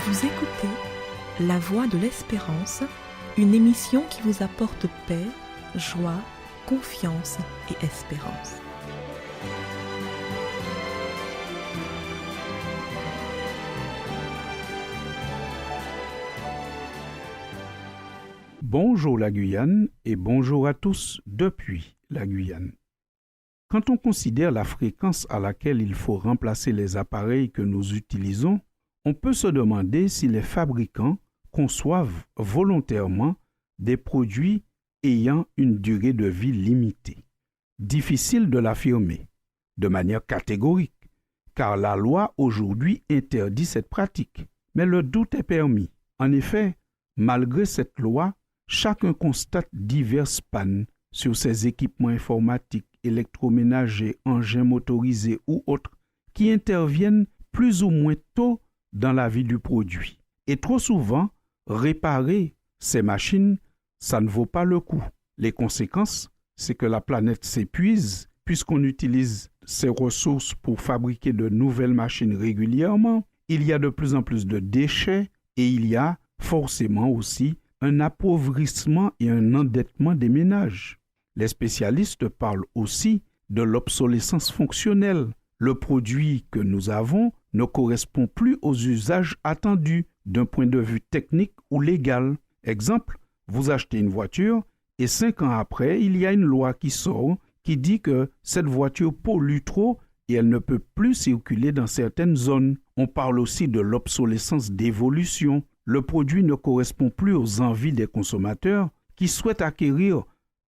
Vous écoutez La Voix de l'Espérance, une émission qui vous apporte paix, joie, confiance et espérance. Bonjour la Guyane et bonjour à tous depuis la Guyane. Quand on considère la fréquence à laquelle il faut remplacer les appareils que nous utilisons, on peut se demander si les fabricants conçoivent volontairement des produits ayant une durée de vie limitée. Difficile de l'affirmer de manière catégorique, car la loi aujourd'hui interdit cette pratique. Mais le doute est permis. En effet, malgré cette loi, chacun constate diverses pannes sur ses équipements informatiques, électroménagers, engins motorisés ou autres qui interviennent plus ou moins tôt dans la vie du produit. Et trop souvent, réparer ces machines, ça ne vaut pas le coup. Les conséquences, c'est que la planète s'épuise puisqu'on utilise ces ressources pour fabriquer de nouvelles machines régulièrement. Il y a de plus en plus de déchets et il y a forcément aussi un appauvrissement et un endettement des ménages. Les spécialistes parlent aussi de l'obsolescence fonctionnelle. Le produit que nous avons ne correspond plus aux usages attendus d'un point de vue technique ou légal. Exemple, vous achetez une voiture et 5 ans après, il y a une loi qui sort qui dit que cette voiture pollue trop et elle ne peut plus circuler dans certaines zones. On parle aussi de l'obsolescence d'évolution. Le produit ne correspond plus aux envies des consommateurs qui souhaitent acquérir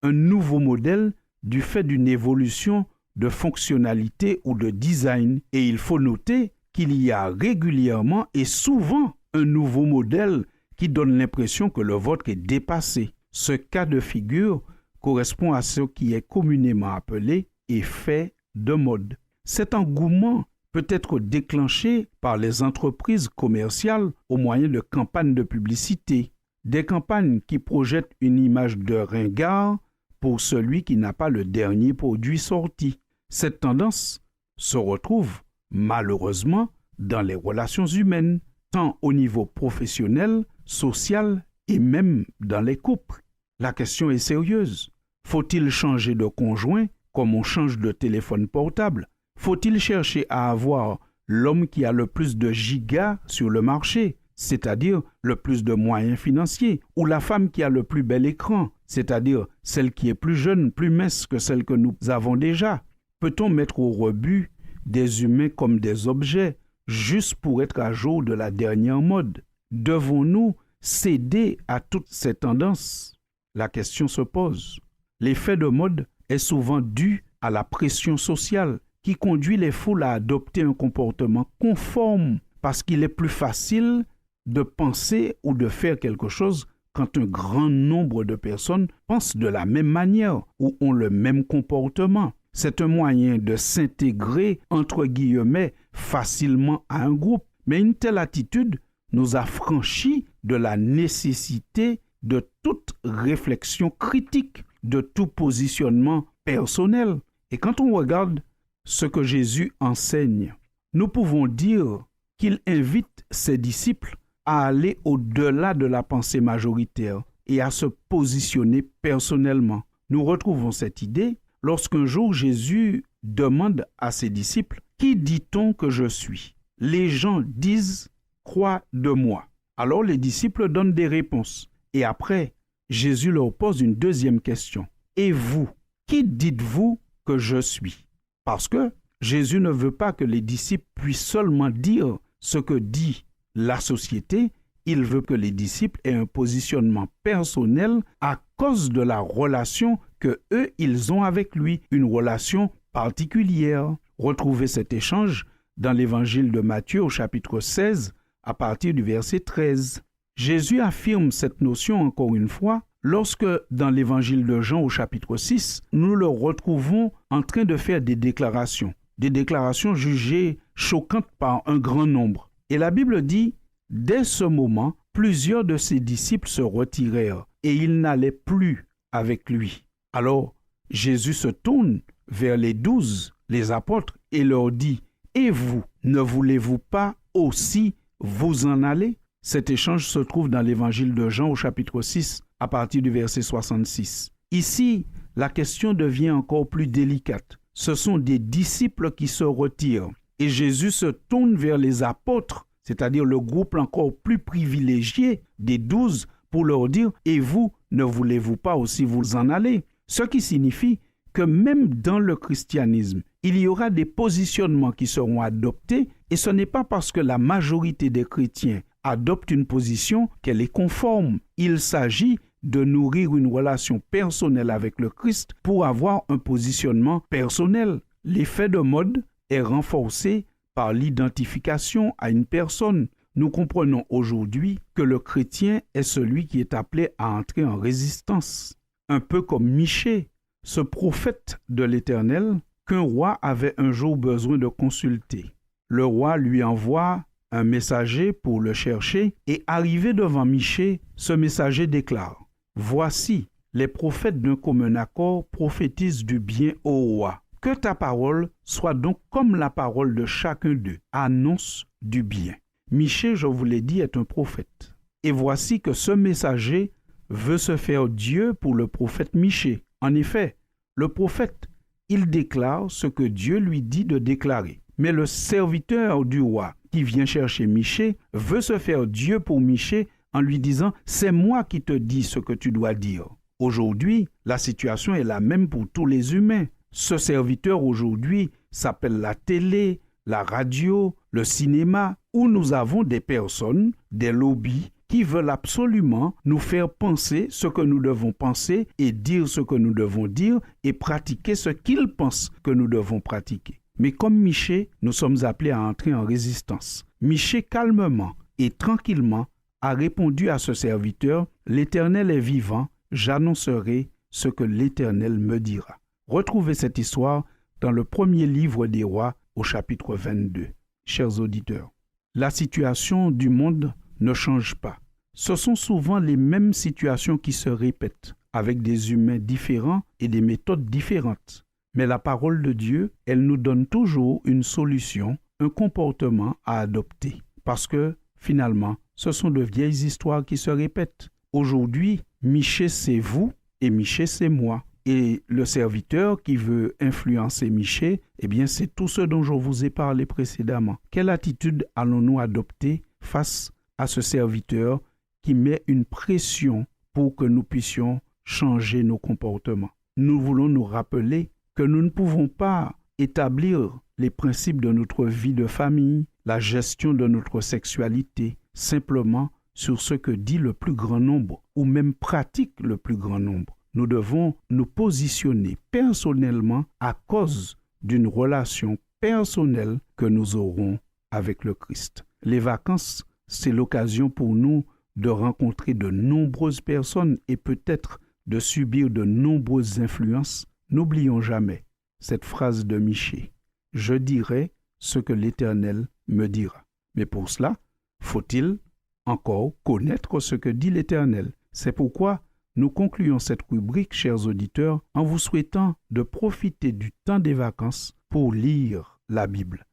un nouveau modèle du fait d'une évolution de fonctionnalité ou de design. Et il faut noter qu'il y a régulièrement et souvent un nouveau modèle qui donne l'impression que le vôtre est dépassé. Ce cas de figure correspond à ce qui est communément appelé effet de mode. Cet engouement peut être déclenché par les entreprises commerciales au moyen de campagnes de publicité, des campagnes qui projettent une image de ringard pour celui qui n'a pas le dernier produit sorti. Cette tendance se retrouve malheureusement dans les relations humaines, tant au niveau professionnel, social et même dans les couples. La question est sérieuse. Faut-il changer de conjoint comme on change de téléphone portable? Faut-il chercher à avoir l'homme qui a le plus de gigas sur le marché, c'est-à-dire le plus de moyens financiers, ou la femme qui a le plus bel écran, c'est-à-dire celle qui est plus jeune, plus mince que celle que nous avons déjà? Peut-on mettre au rebut des humains comme des objets, juste pour être à jour de la dernière mode? Devons-nous céder à toutes ces tendances? La question se pose. L'effet de mode est souvent dû à la pression sociale qui conduit les foules à adopter un comportement conforme parce qu'il est plus facile de penser ou de faire quelque chose quand un grand nombre de personnes pensent de la même manière ou ont le même comportement. C'est un moyen de s'intégrer, entre guillemets, facilement à un groupe. Mais une telle attitude nous affranchit de la nécessité de toute réflexion critique, de tout positionnement personnel. Et quand on regarde ce que Jésus enseigne, nous pouvons dire qu'il invite ses disciples à aller au-delà de la pensée majoritaire et à se positionner personnellement. Nous retrouvons cette idée lorsqu'un jour Jésus demande à ses disciples « Qui dit-on que je suis ?» Les gens disent « Crois de moi ». Alors les disciples donnent des réponses. Et après, Jésus leur pose une deuxième question. « Et vous, qui dites-vous que je suis ?» Parce que Jésus ne veut pas que les disciples puissent seulement dire ce que dit la société, il veut que les disciples aient un positionnement personnel à cause de la relation que eux, ils ont avec lui, une relation particulière. Retrouvez cet échange dans l'évangile de Matthieu au chapitre 16 à partir du verset 13. Jésus affirme cette notion encore une fois lorsque, dans l'évangile de Jean au chapitre 6, nous le retrouvons en train de faire des déclarations jugées choquantes par un grand nombre. Et la Bible dit, dès ce moment, plusieurs de ses disciples se retirèrent et ils n'allaient plus avec lui. Alors, Jésus se tourne vers les 12, les apôtres, et leur dit, « Et vous, ne voulez-vous pas aussi vous en aller ?» Cet échange se trouve dans l'évangile de Jean au chapitre 6, à partir du verset 66. Ici, la question devient encore plus délicate. Ce sont des disciples qui se retirent et Jésus se tourne vers les apôtres, c'est-à-dire le groupe encore plus privilégié des 12, pour leur dire « Et vous, ne voulez-vous pas aussi vous en aller ?» Ce qui signifie que même dans le christianisme, il y aura des positionnements qui seront adoptés et ce n'est pas parce que la majorité des chrétiens adoptent une position qu'elle est conforme. Il s'agit de nourrir une relation personnelle avec le Christ pour avoir un positionnement personnel. L'effet de mode est renforcé par l'identification à une personne. Nous comprenons aujourd'hui que le chrétien est celui qui est appelé à entrer en résistance. Un peu comme Michée, ce prophète de l'Éternel qu'un roi avait un jour besoin de consulter. Le roi lui envoie un messager pour le chercher et arrivé devant Michée, ce messager déclare « Voici, les prophètes d'un commun accord prophétisent du bien au roi. Que ta parole soit donc comme la parole de chacun d'eux, annonce du bien. » Michée, je vous l'ai dit, est un prophète. Et voici que ce messager veut se faire Dieu pour le prophète Michée. En effet, le prophète, il déclare ce que Dieu lui dit de déclarer. Mais le serviteur du roi qui vient chercher Michée veut se faire Dieu pour Michée en lui disant « C'est moi qui te dis ce que tu dois dire ». Aujourd'hui, la situation est la même pour tous les humains. Ce serviteur aujourd'hui s'appelle la télé, la radio, le cinéma, où nous avons des personnes, des lobbies, qui veulent absolument nous faire penser ce que nous devons penser et dire ce que nous devons dire et pratiquer ce qu'ils pensent que nous devons pratiquer. Mais comme Michée, nous sommes appelés à entrer en résistance. Michée, calmement et tranquillement, a répondu à ce serviteur « L'Éternel est vivant, j'annoncerai ce que l'Éternel me dira. » Retrouvez cette histoire dans le premier livre des rois au chapitre 22. Chers auditeurs, la situation du monde ne change pas. Ce sont souvent les mêmes situations qui se répètent, avec des humains différents et des méthodes différentes. Mais la parole de Dieu, elle nous donne toujours une solution, un comportement à adopter. Parce que, finalement, ce sont de vieilles histoires qui se répètent. Aujourd'hui, Michée, c'est vous et Michée, c'est moi. Et le serviteur qui veut influencer Michée, eh bien, c'est tout ce dont je vous ai parlé précédemment. Quelle attitude allons-nous adopter face à ce serviteur qui met une pression pour que nous puissions changer nos comportements? Nous voulons nous rappeler que nous ne pouvons pas établir les principes de notre vie de famille, la gestion de notre sexualité, simplement sur ce que dit le plus grand nombre, ou même pratique le plus grand nombre. Nous devons nous positionner personnellement à cause d'une relation personnelle que nous aurons avec le Christ. Les vacances, c'est l'occasion pour nous de rencontrer de nombreuses personnes et peut-être de subir de nombreuses influences. N'oublions jamais cette phrase de Michée. « Je dirai ce que l'Éternel me dira. » Mais pour cela, faut-il encore connaître ce que dit l'Éternel. C'est pourquoi nous concluons cette rubrique, chers auditeurs, en vous souhaitant de profiter du temps des vacances pour lire la Bible.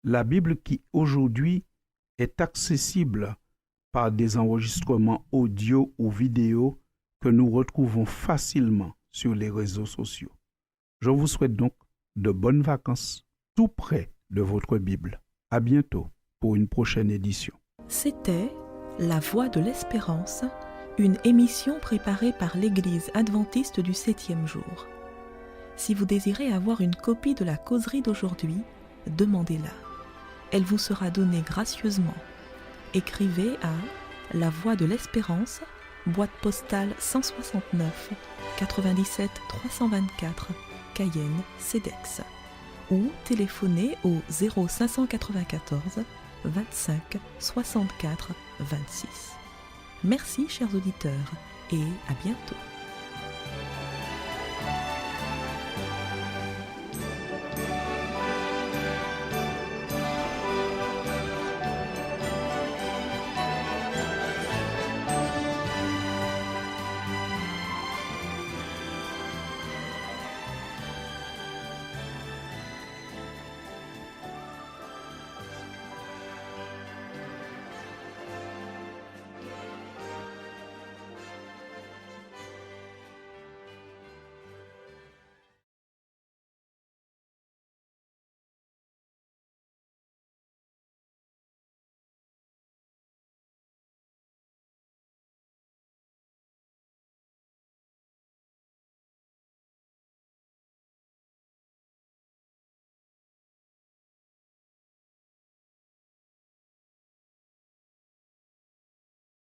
La Bible qui, aujourd'hui, est accessible par des enregistrements audio ou vidéo que nous retrouvons facilement sur les réseaux sociaux. Je vous souhaite donc de bonnes vacances tout près de votre Bible. À bientôt pour une prochaine édition. C'était La Voix de l'Espérance, une émission préparée par l'Église adventiste du 7e jour. Si vous désirez avoir une copie de la causerie d'aujourd'hui, demandez-la. Elle vous sera donnée gracieusement. Écrivez à La Voix de l'Espérance, boîte postale 169 97 324, Cayenne, CEDEX, ou téléphonez au 0594 25 64 26. Merci chers auditeurs et à bientôt.